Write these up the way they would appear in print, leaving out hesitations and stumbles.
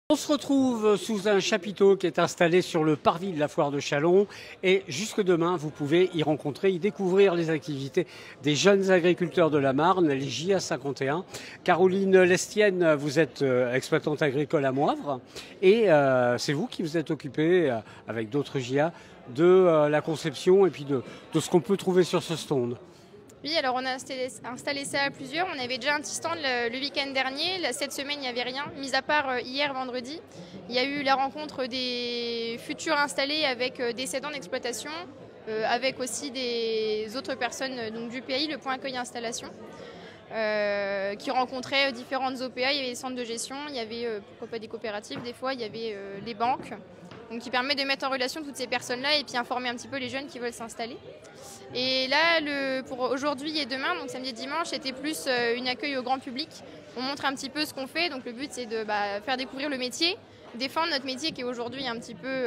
On se retrouve sous un chapiteau qui est installé sur le parvis de la foire de Châlons et jusque demain vous pouvez y rencontrer, y découvrir les activités des jeunes agriculteurs de la Marne, les JA 51. Caroline Lestienne, vous êtes exploitante agricole à Moivre et c'est vous qui vous êtes occupée avec d'autres JA de la conception et puis de ce qu'on peut trouver sur ce stand. Oui, alors on a installé ça à plusieurs. On avait déjà un petit stand le week-end dernier. Cette semaine, il n'y avait rien, mis à part hier, vendredi. Il y a eu la rencontre des futurs installés avec des cédants d'exploitation, avec aussi des autres personnes donc du PAI, le point accueil installation, qui rencontraient différentes OPA. Il y avait des centres de gestion, il y avait pourquoi pas des coopératives des fois, il y avait les banques. Donc qui permet de mettre en relation toutes ces personnes-là et puis informer un petit peu les jeunes qui veulent s'installer. Et là, pour aujourd'hui et demain, donc samedi et dimanche, c'était plus une accueil au grand public. On montre un petit peu ce qu'on fait. Donc le but, c'est de faire découvrir le métier, défendre notre métier qui est aujourd'hui un petit peu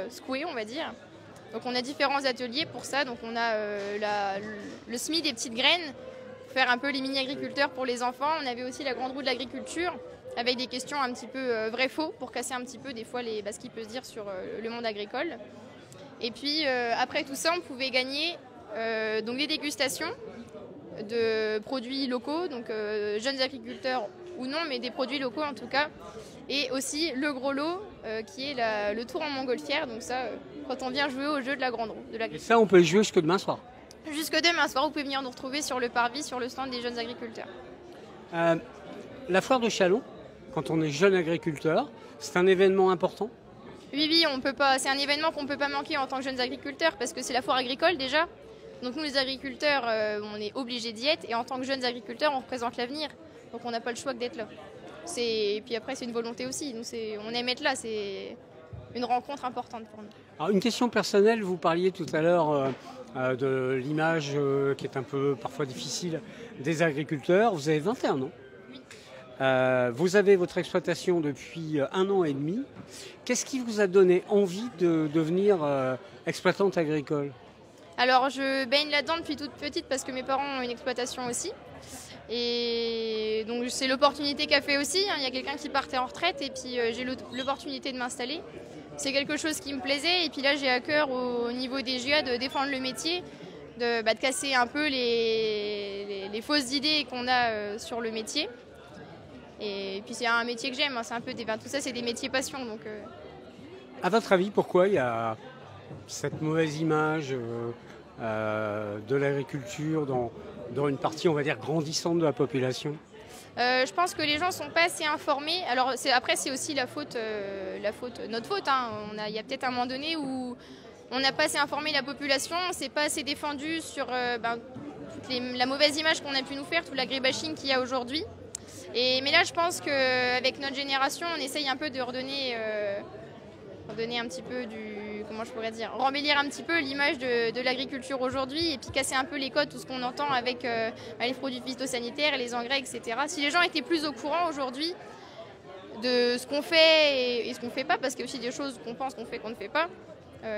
secoué, on va dire. Donc on a différents ateliers pour ça. Donc on a le semis des petites graines, faire un peu les mini-agriculteurs pour les enfants. On avait aussi la grande roue de l'agriculture, avec des questions un petit peu vrai-faux pour casser un petit peu des fois ce qui peut se dire sur le monde agricole. Et puis après tout ça, on pouvait gagner donc des dégustations de produits locaux, donc jeunes agriculteurs ou non, mais des produits locaux en tout cas. Et aussi le gros lot qui est le tour en montgolfière, donc ça quand on vient jouer au jeu de la grande roue. Et ça, on peut y jouer jusque demain soir. Jusque demain soir, vous pouvez venir nous retrouver sur le parvis, sur le stand des jeunes agriculteurs. La foire de Châlons, quand on est jeune agriculteur, c'est un événement important? Oui, on peut pas. C'est un événement qu'on ne peut pas manquer en tant que jeunes agriculteurs parce que c'est la foire agricole déjà. Donc nous les agriculteurs, on est obligés d'y être et en tant que jeunes agriculteurs, on représente l'avenir. Donc on n'a pas le choix que d'être là. Et puis après, c'est une volonté aussi. Nous, on aime être là, c'est une rencontre importante pour nous. Alors, une question personnelle, vous parliez tout à l'heure de l'image qui est un peu parfois difficile des agriculteurs. Vous avez 21 ans. Oui. Vous avez votre exploitation depuis 1 an et demi. Qu'est-ce qui vous a donné envie de devenir exploitante agricole? Alors je baigne là-dedans depuis toute petite parce que mes parents ont une exploitation aussi. Et donc c'est l'opportunité qu'a fait aussi. Il y a quelqu'un qui partait en retraite et puis j'ai l'opportunité de m'installer. C'est quelque chose qui me plaisait et puis là j'ai à cœur au niveau des GA de défendre le métier, de casser un peu les fausses idées qu'on a sur le métier. Et puis c'est un métier que j'aime, c'est un peu tout ça c'est des métiers passion. Donc, À votre avis, pourquoi il y a cette mauvaise image de l'agriculture dans une partie, on va dire, grandissante de la population? Je pense que les gens ne sont pas assez informés. Alors après c'est aussi notre faute. Hein. Il y a peut-être un moment donné où on n'a pas assez informé la population, on ne s'est pas assez défendu sur la mauvaise image qu'on a pu nous faire, tout l'agribashing qu'il y a aujourd'hui. Mais là, je pense qu'avec notre génération, on essaye un peu de redonner un petit peu rembellir un petit peu l'image de l'agriculture aujourd'hui et puis casser un peu les codes, tout ce qu'on entend avec les produits phytosanitaires, les engrais, etc. Si les gens étaient plus au courant aujourd'hui de ce qu'on fait et ce qu'on ne fait pas, parce qu'il y a aussi des choses qu'on pense qu'on fait qu'on ne fait pas,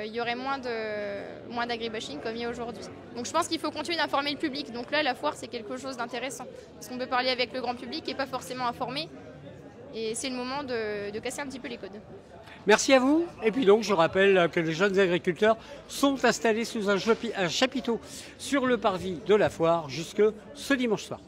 il y aurait moins d'agribashing comme il y a aujourd'hui. Donc je pense qu'il faut continuer d'informer le public. Donc là, la foire, c'est quelque chose d'intéressant. Parce qu'on peut parler avec le grand public et pas forcément informé. Et c'est le moment de casser un petit peu les codes. Merci à vous. Et puis donc, je rappelle que les jeunes agriculteurs sont installés sous un chapiteau sur le parvis de la foire jusque ce dimanche soir.